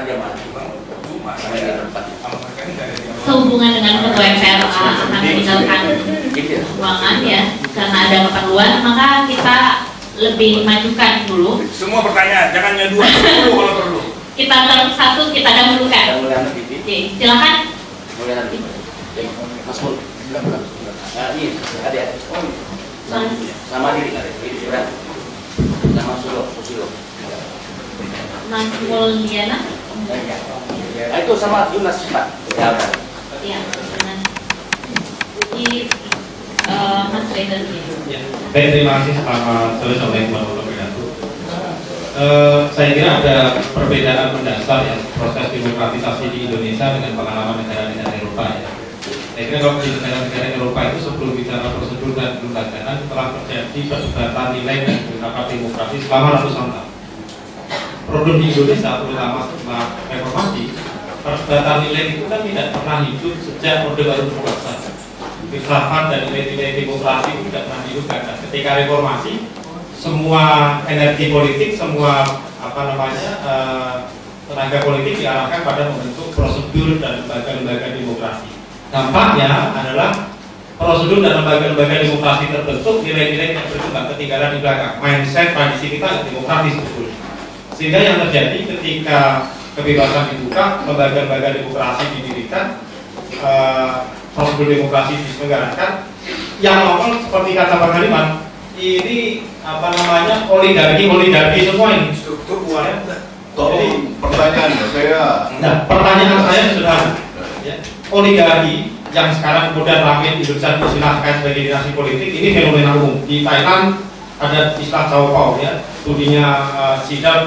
aja mas. Sehubungan dengan ketua MPR akan meninggalkan ruangan ya, karena ada keperluan, maka kita lebih majukan dulu. Semua pertanyaan, jangan hanya dua dulu kalau perlu. Kita satu kita dahulukan. Oke, silakan. Mas Mul. Ini ada ya. Sama diri sama Susilo. Mas Mulyana. Itu sama Yunas Pak. Ya udah. Iya, Yunas. Di Mas Reza. Baik, terima kasih. Selamat sore, Assalamualaikum warahmatullahi wabarakatuh. Saya kira ada perbedaan mendasar ya proses demokratisasi di Indonesia dengan pengalaman negara-negara Eropa ya. Saya kira kalau di negara-negara Eropa itu sebelum bicara prosedur dan kelembagaan telah terjadi perdebatan nilai dan beberapa demokrasi selama ratusan tahun. Problem di Indonesia terutama setelah reformasi, perdebatan nilai itu kan tidak pernah hidup sejak Orde Baru berkuasa. Filsafat dan nilai-nilai demokrasi itu tidak pernah hidupkan. Ketika reformasi, semua energi politik, semua tenaga politik diarahkan pada membentuk prosedur dan lembaga-lembaga demokrasi. Dampaknya adalah prosedur dan lembaga-lembaga demokrasi terbentuk, nilai-nilai yang berkembang ketinggalan di belakang. Mindset tradisi kita demokratis betul. Sehingga yang terjadi ketika kebebasan dibuka, lembaga-lembaga demokrasi didirikan, prosedur demokrasi diselenggarakan, yang nongol seperti kata Bang Haliman, ini oligarki semua ini struktur buahnya. Jadi pertanyaan saya. Nah, pertanyaan saya sederhana. Ya, oligarki yang sekarang kemudian ramai Indonesia disilahkan sebagai dinasti politik, ini fenomena umum. Di Thailand ada istilah Chow Pao ya, studinya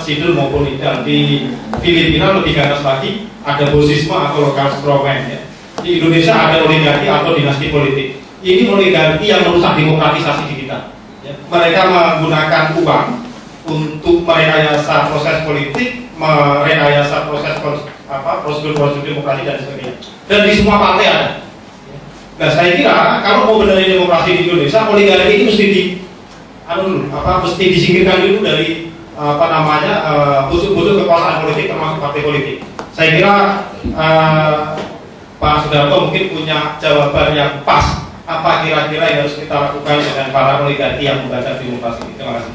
Sidul maupun Idal. Di Filipina lebih ganas lagi, ada bosisme atau local strongman ya. Di Indonesia ada oligarki atau dinasti politik. Ini oligarki yang merusak demokratisasi di kita. Ya. Mereka menggunakan uang untuk merekayasa proses politik, merekayasa prosedur demokrasi dan sebagainya. Dan di semua partai ada. Nah, saya kira kalau mau benerin demokrasi di Indonesia, oligarki ini mesti disingkirkan dulu dari busuk-busuk kekuasaan politik termasuk partai politik. Saya kira Pak Sudarto mungkin punya jawaban yang pas apa kira-kira yang harus kita lakukan dengan para oligarki yang membaca demokrasi. Terima kasih.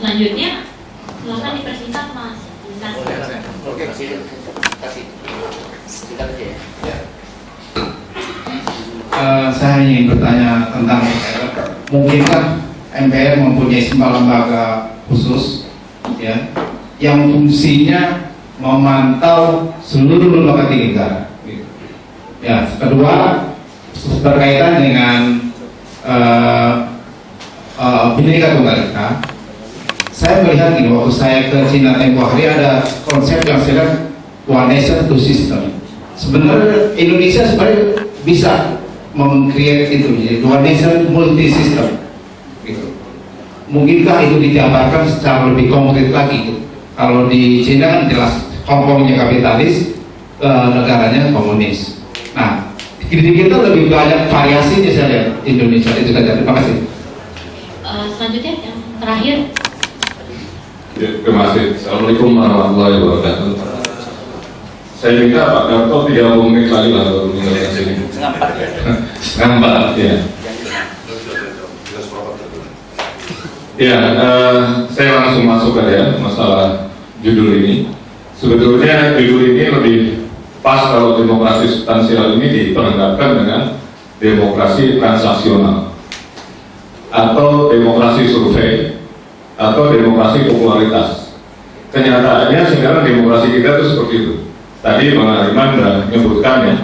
Selanjutnya silakan dipersingkat Mas. Oke, kasih. Singkat aja ya. Saya ingin bertanya tentang mungkinkah MPR mempunyai sebuah lembaga khusus ya yang fungsinya memantau seluruh lembaga tinggi negara. Ya, kedua berkaitan dengan Bhinneka Tunggal Ika. Saya melihat ini waktu saya ke Cina tempoh hari ada konsep yang saya one nation two system. Sebenarnya Indonesia sebenarnya bisa meng-create itu jadi one nation multi system. Gitu. Mungkinkah itu dijabarkan secara lebih konkret lagi? Gitu. Kalau di Cina kan jelas Hongkongnya kapitalis, negaranya komunis. Nah, di kita lebih banyak variasinya saya lihat Indonesia itu saja. Terima kasih. Selanjutnya yang terakhir. Ya, terima kasih. Assalamualaikum warahmatullahi wabarakatuh. Saya minta Pak Darto 30 menit lagi lah baru meninggalkan sini. Setengah 4 ya. Ya, saya langsung masuk aja masalah judul ini. Sebetulnya judul ini lebih pas kalau demokrasi substansial ini diperhadapkan dengan demokrasi transaksional atau demokrasi survei atau demokrasi popularitas. Kenyataannya sekarang demokrasi kita itu seperti itu. Tadi Bang Ariman sudah menyebutkan ya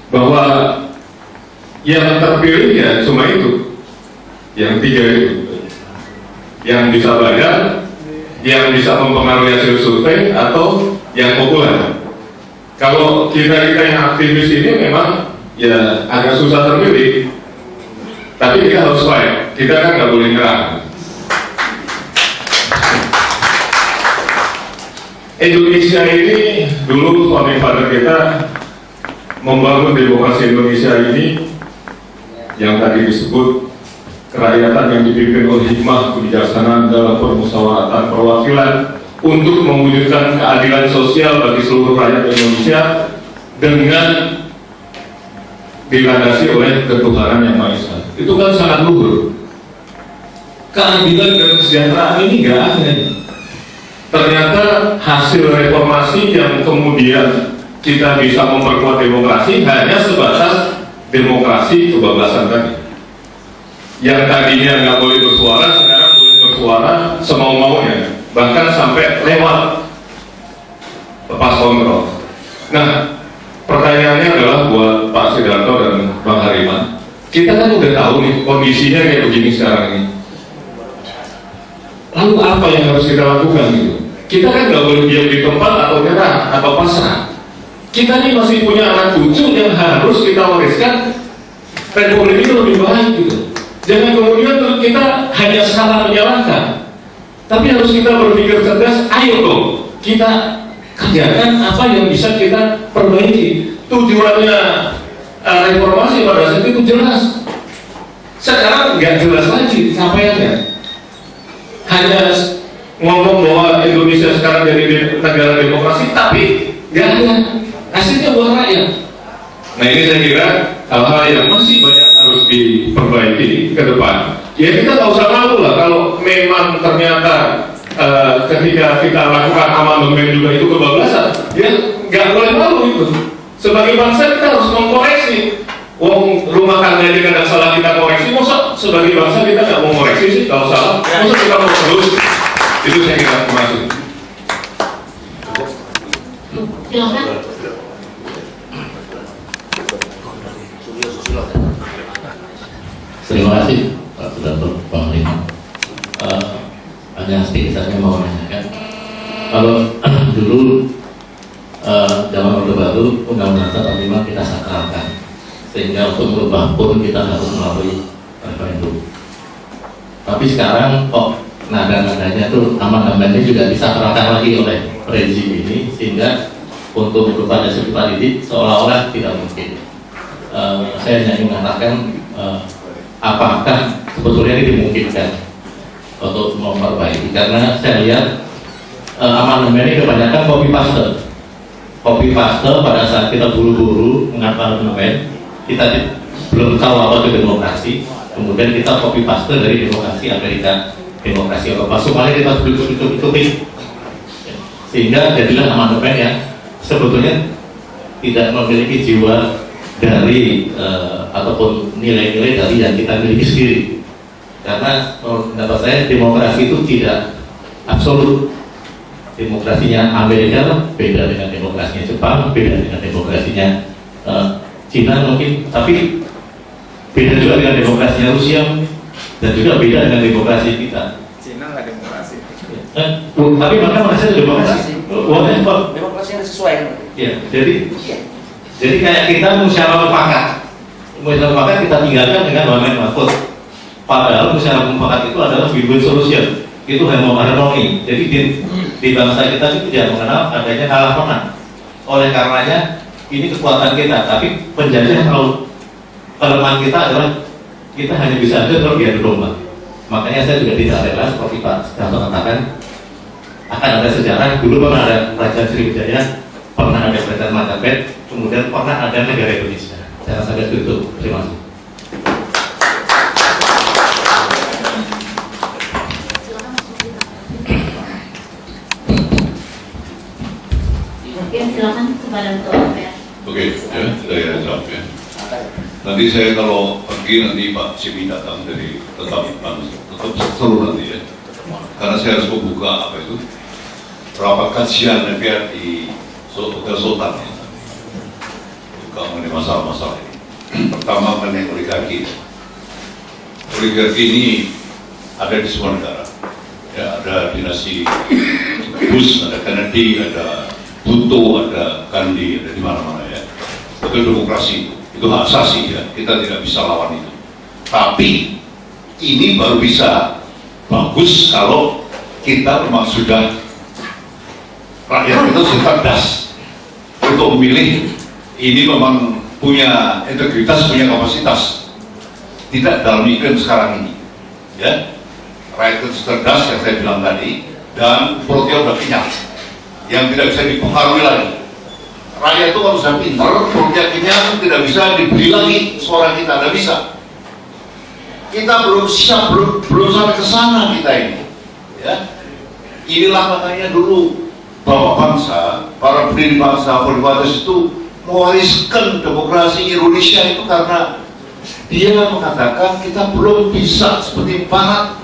bahwa yang terpilih ya cuma itu, yang 3 itu, yang bisa bayar, yang bisa mempengaruhi hasil survei atau yang populer. Kalau kita yang aktivis ini memang ya agak susah terpilih, tapi kita harus fight. Kita kan nggak boleh nyerah. Indonesia ini dulu founding father kita membangun demokrasi Indonesia ini yang tadi disebut kerakyatan yang dipimpin oleh hikmah kebijaksanaan dalam permusyawaratan perwakilan untuk mewujudkan keadilan sosial bagi seluruh rakyat Indonesia dengan dilandasi oleh ketuhanan yang Maha Esa. Itu kan sangat luhur. Keadilan dan kesejahteraan ini nggak ada. Ternyata hasil reformasi yang kemudian kita bisa memperkuat demokrasi hanya sebatas demokrasi kebablasan tadi. Yang tadinya nggak boleh bersuara, sekarang boleh bersuara semau-maunya, bahkan sampai lewat lepas kontrol. Nah, pertanyaannya adalah buat Pak Sidarto dan Bang Hariman, kita kan udah tahu nih kondisinya kayak begini sekarang ini. Lalu apa yang harus kita lakukan gitu? Kita kan nggak boleh diam di tempat atau nyerah atau pasrah. Kita ini masih punya anak cucu yang harus kita wariskan Republik ini lebih baik gitu. Jangan kemudian kita hanya salah menyalahkan, tapi harus kita berpikir cerdas. Ayo dong, kita kerjakan apa yang bisa kita perbaiki. Tujuannya reformasi pada saat itu jelas. Sekarang nggak jelas lagi capaiannya. Hanya ngomong bahwa Indonesia sekarang jadi negara demokrasi, tapi nggak ada hasilnya buat rakyat. Nah ini saya kira hal-hal yang masih banyak harus diperbaiki ke depan. Ya kita nggak usah malu lah kalau memang ternyata ketika kita lakukan amandemen juga itu kebablasan, ya nggak boleh malu itu. Sebagai bangsa kita harus mengkoreksi. Wong rumah tangga aja kadang salah kita koreksi, masa sebagai bangsa kita nggak mau koreksi sih kalau salah, masa kita mau terus? Itu saya kira termasuk. Silakan. Terima kasih Pak Sudarto, Bang Hariman. Hanya sedikit saja mau menanyakan, kalau dulu zaman Orde Baru Undang-Undang 45 kita sakralkan, sehingga untuk merubah pun kita harus melalui referendum. Tapi sekarang kok nada-nadanya tuh amandemennya juga disakralkan lagi oleh rezim ini, sehingga untuk merubah dasar kita ini seolah-olah tidak mungkin. Saya hanya ingin mengatakan apakah sebetulnya ini dimungkinkan untuk memperbaiki, karena saya lihat amandemen ini kebanyakan copy paste pada saat kita buru-buru mengatur amandemen, kita belum tahu apa itu demokrasi, kemudian kita copy paste dari demokrasi Amerika, demokrasi Eropa, semuanya kita tutup-tutupi, sehingga jadilah amandemen yang sebetulnya tidak memiliki jiwa dari ataupun nilai-nilai dari yang kita miliki sendiri. Karena menurut saya demokrasi itu tidak absolut. Demokrasinya Amerika beda dengan demokrasinya Jepang, beda dengan demokrasinya Cina mungkin, tapi beda juga dengan demokrasinya Rusia dan juga beda dengan demokrasi kita. Cina nggak demokrasi. Tapi mereka merasa demokrasi. Demokrasi yang sesuai. Ya, jadi kayak kita musyawarah mufakat kita tinggalkan dengan Wamen Mahfud. Padahal musyawarah mufakat itu adalah win-win solution. Itu harmoni. Jadi di bangsa kita itu tidak mengenal adanya kalah menang. Oleh karenanya ini kekuatan kita, tapi penjajah kalau kelemahan kita adalah kita hanya bisa ada kalau dia domba. Makanya saya juga tidak rela seperti Pak Sidarto katakan akan ada sejarah. Dulu pernah ada Raja Sriwijaya, pernah ada Kerajaan Majapahit, kemudian pernah ada negara Indonesia. Saya rasa itu. Terima kasih. Silakan kepada Ketua MPR. Oke, ya, saya jawab ya. Nanti saya kalau pergi nanti Pak Simi datang dari tetap seru nanti ya. Karena saya harus membuka apa itu rapat kajian MPR di Hotel Sultan ya. Buka mengenai masalah-masalah ini. Pertama mengenai oligarki. Oligarki ini ada di semua negara. Ya, ada dinasti Bush, ada Kennedy, ada Buto, ada Gandhi, ada di mana-mana ya. Itu demokrasi, itu hak asasi ya. Kita tidak bisa lawan itu. Tapi ini baru bisa bagus kalau kita memang sudah rakyat itu sudah cerdas untuk memilih. Ini memang punya integritas, punya kapasitas. Tidak dalam iklim sekarang ini. Ya, rakyat itu cerdas yang saya bilang tadi. dan perutnya udah kenyang, yang tidak bisa dipengaruhi lagi. Rakyat itu harus pintar, perutnya kenyang, tidak bisa dibeli lagi suara kita, tidak bisa. Kita belum siap, belum sampai ke sana kita ini. Ya. Inilah makanya dulu bapak bangsa, para pendiri bangsa, Boniface itu mewariskan demokrasi Indonesia itu karena dia mengatakan kita belum bisa seperti Barat.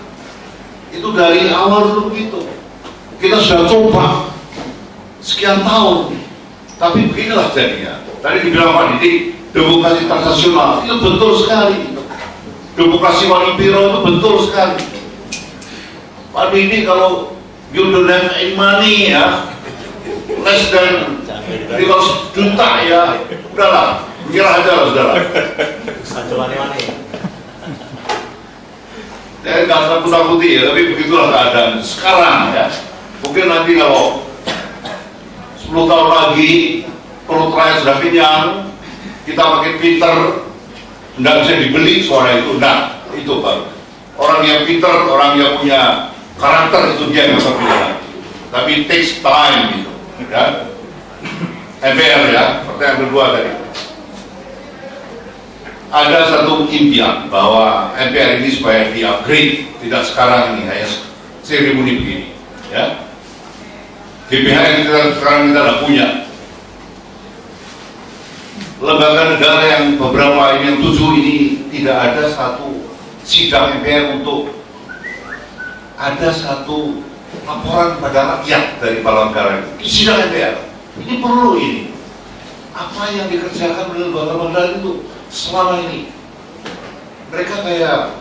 Itu dari awal dulu begitu. Kita sudah coba sekian tahun, tapi beginilah jadinya. Tadi dibilang Pak Didi, demokrasi transnasional itu betul sekali. Demokrasi Walipiro itu betul sekali. Pak Didi, kalau you don't have any money ya, less than 500 juta ya, udahlah, nyerah aja lah, saudara. Saya nggak takut-takuti ya, tapi begitulah keadaan sekarang ya. Mungkin nanti kalau 10 tahun lagi perut rakyat sudah kenyang, kita makin pinter, nggak bisa dibeli suara itu. Nah, itu baru orang yang pinter, orang yang punya karakter, itu dia yang bisa pilih. Tapi it takes time gitu ya. MPR ya, pertanyaan kedua tadi, ada satu impian bahwa MPR ini supaya di-upgrade, tidak sekarang ini hanya seremoni begini ya. GBH yang sekarang kita tidak punya, lembaga negara yang beberapa ini, yang 7 ini, tidak ada satu sidang MPR untuk ada satu laporan pada rakyat dari kepala negara itu. Sidang MPR ini perlu ini. Apa yang dikerjakan oleh lembaga-lembaga itu selama ini? Mereka kayak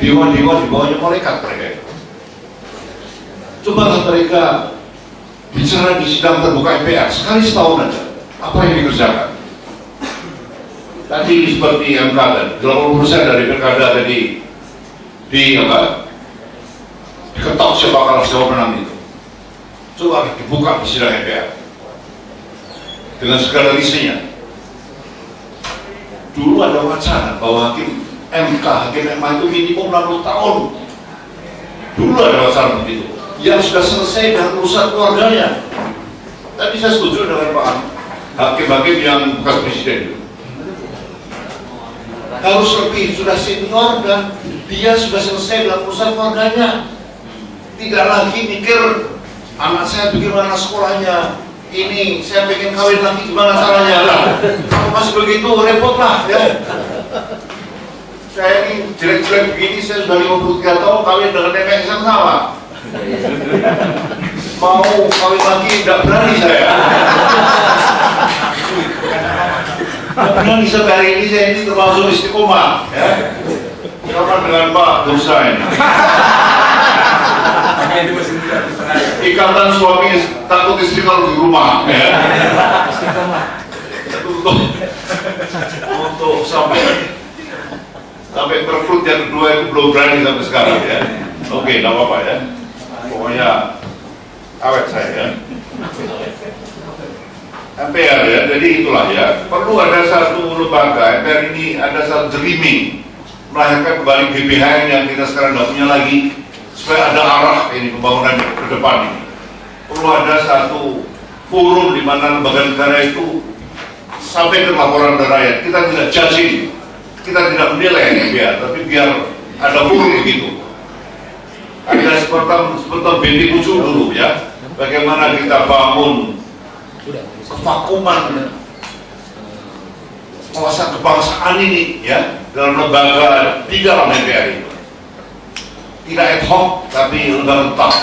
dewa-dewa di bawahnya malaikat mereka. Cobalah mereka bicara di sidang terbuka MPR sekali setahun aja. Apa yang dikerjakan? Tadi seperti MK tadi, 80% dari pilkada tadi diketok siapa kalah siapa menang itu. Coba dibuka di sidang MPR dengan segala isinya. Dulu ada wacana bahwa hakim MK, hakim MA itu minimum 60 tahun. Dulu ada wacana begitu, yang sudah selesai dengan urusan keluarganya. Tadi saya setuju dengan Pak hakim-hakim yang bekas presiden itu. Harus lebih, sudah senior dan dia sudah selesai dengan urusan keluarganya. Tidak lagi mikir anak saya bagaimana sekolahnya, ini saya pengen kawin lagi gimana caranya lah. Kalau masih begitu repot lah ya. Saya ini jelek-jelek begini, saya sudah 53 tahun kawin dengan nenek yang sama. Mau kawin lagi tidak berani saya. Tidak berani sampai hari ini, saya ini termasuk istiqomah ya. Sama dengan Pak Dursain. Ikatan suami takut istri kalau di rumah ya. Untuk sampai berperut yang kedua itu belum berani sampai sekarang ya. Oke, tidak apa-apa ya. Pokoknya awet saya ya. MPR ya, jadi itulah ya. Perlu ada satu lembaga MPR ini, ada satu dreaming melahirkan kembali GBH yang kita sekarang tidak punya lagi, supaya ada arah ini pembangunan ke depan ini. Perlu ada satu forum di mana lembaga negara itu sampaikan laporan dari rakyat. Kita tidak judging, kita tidak menilai MPR, tapi biar ada forum begitu. Ada seperti binti ujung dulu ya, bagaimana kita bangun kevakuman kawasan kebangsaan ini ya, dalam lembaga di dalam MPR itu. Tidak ad hoc, tapi lembaga tetap.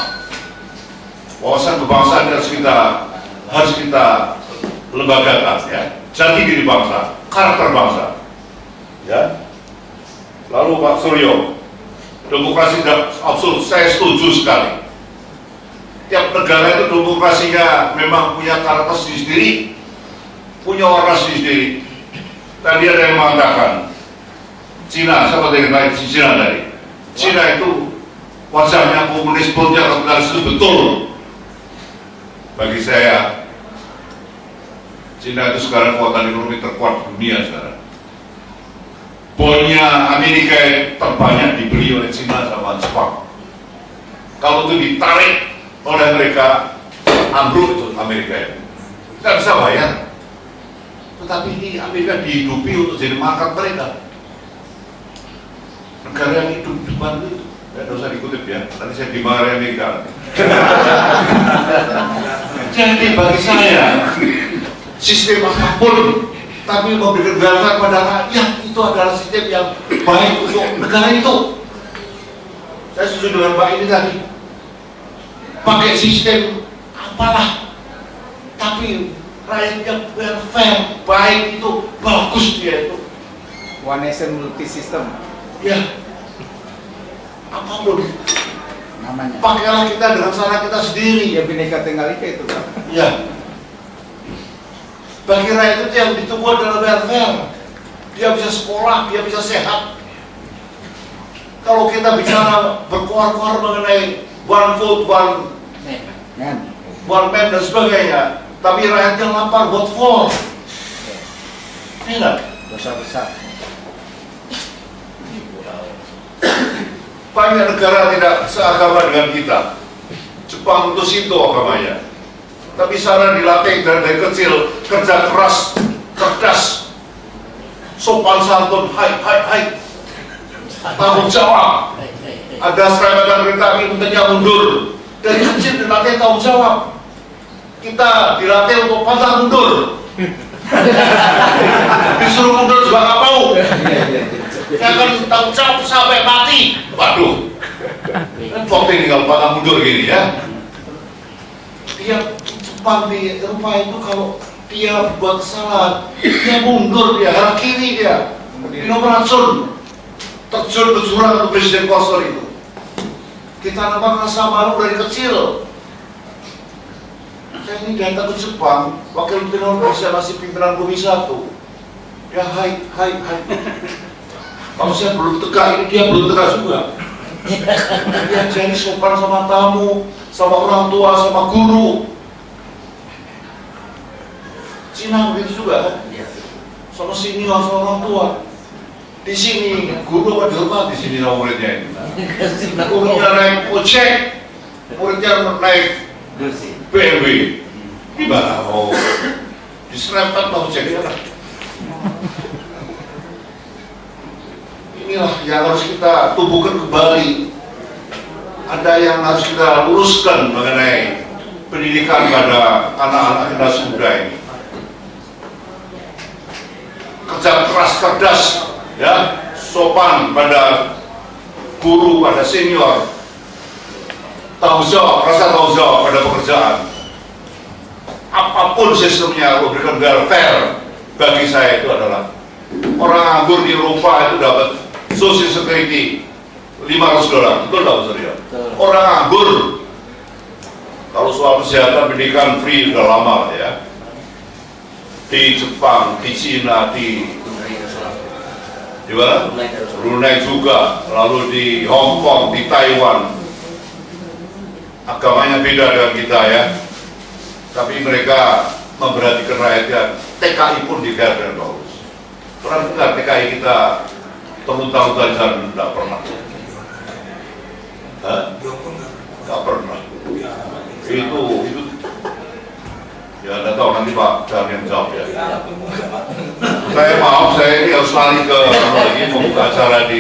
Wawasan kebangsaan harus kita lembagakan ya. Jati diri bangsa, karakter bangsa. Ya. Lalu Pak Suryo, demokrasi tidak absolut, saya setuju sekali. Tiap negara itu demokrasinya memang punya karakter sendiri, punya warna sendiri. Tadi ada yang mengatakan Cina, siapa yang Cina tadi? Cina itu wajahnya komunis, perutnya kapitalis itu betul. Bagi saya, Cina itu sekarang kekuatan ekonomi terkuat di dunia sekarang. Bonnya Amerika terbanyak dibeli oleh Cina sama Jepang. Kalau itu ditarik oleh mereka, ambruk itu Amerika itu. Nggak bisa bayar. Tetapi ini Amerika dihidupi untuk jadi market mereka. Negara yang hidup depan itu, ya tidak usah dikutip ya, nanti saya dimarahi Amerika. Jadi bagi saya, sistem apapun, tapi memberikan welfare pada rakyat itu adalah sistem yang baik untuk negara itu. Saya setuju dengan Pak ini tadi. Pakai sistem apalah, tapi rakyatnya welfare baik itu bagus dia itu. One nation multi system Ya, apapun namanya. pakailah kita dengan cara kita sendiri. Ya Bhinneka Tunggal Ika itu Pak. Ya, bagi rakyat itu yang ditunggu adalah welfare. Dia bisa sekolah, dia bisa sehat. Kalau kita bicara berkoar-koar mengenai one vote, one man dan sebagainya, tapi rakyatnya lapar, what for? Tidak. Dosa besar. Banyak negara tidak seagama dengan kita. Jepang itu Shinto agamanya. Tapi sana dilatih dari kecil, kerja keras, cerdas, sopan santun, hai, tanggung jawab. Ada serempetan kereta api tentunya mundur. Dari kecil dilatih tanggung jawab. Kita dilatih untuk pantang mundur. Disuruh mundur juga nggak mau. Saya akan tanggung jawab sampai mati. Waduh, repot ini kalau pantang mundur gini ya. Dia Jepang di Eropa itu kalau dia buat kesalahan, dia mundur, dia arah kiri dia, minum racun, terjun ke jurang ke Presiden Kosor itu. Kita nampak rasa malu dari kecil. Saya ini datang ke Jepang, wakil pimpinan Indonesia masih pimpinan Komisi 1. Ya hai. Kalau saya belum tegak, ini dia belum tegak juga. Dia jadi sopan sama tamu, sama orang tua, sama guru. Cina begitu juga kan? Sama senior, sama orang tua. Di sini guru apa dihormat di sini sama muridnya ini. Gurunya naik ojek, muridnya naik BMW. Gimana? Oh, diserempet lah ojeknya. Inilah yang harus kita tumbuhkan kembali. Ada yang harus kita luruskan mengenai pendidikan pada anak-anak generasi muda ini. Kerja keras, cerdas, ya, sopan pada guru, pada senior, tanggung jawab, rasa tanggung jawab pada pekerjaan. Apapun sistemnya, memberikan welfare bagi saya itu adalah orang nganggur di Eropa itu dapat Social Security $500, betul tak Ustaz ya? Orang nganggur, kalau soal kesehatan pendidikan free udah lama ya. Di Jepang, di Cina, di mana? Brunei juga, lalu di Hong Kong, di Taiwan. Agamanya beda dengan kita ya, tapi mereka memperhatikan rakyatnya. TKI pun digarap dengan bagus. Pernah dengar TKI kita terlunta-lunta di sana? Tidak pernah. Tidak pernah. Itu ya tidak tahu, nanti Pak jangan yang jawab ya. Saya maaf, saya ini harus lari ke lagi membuka acara di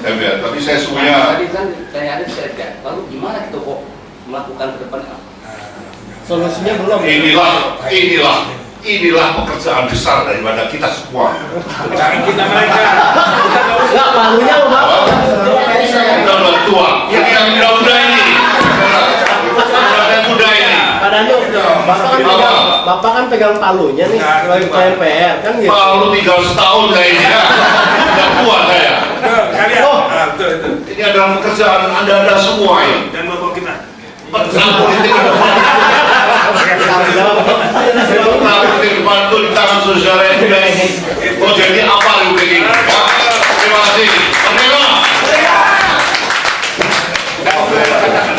MBR, tapi saya semuanya. Tadi kan saya ada cerita, lalu gimana kita kok melakukan ke depan? Solusinya belum. Inilah pekerjaan besar daripada kita semua. Kita mereka. Enggak, palunya lo mau. Kita udah tua. Ini yang muda ini. Muda ini. Padahal Bapak kan pegang palunya nih sebagai ketua MPR kan gitu. Palu tinggal setahun kayaknya. Udah tua saya. Ini adalah pekerjaan Anda semua ini. Dan Bapak kita. Pekerjaan politik ke depan. Pekerjaan politik ke depan itu di tangan saudara yang ini. Oh jadi apa yang begini? Terima kasih.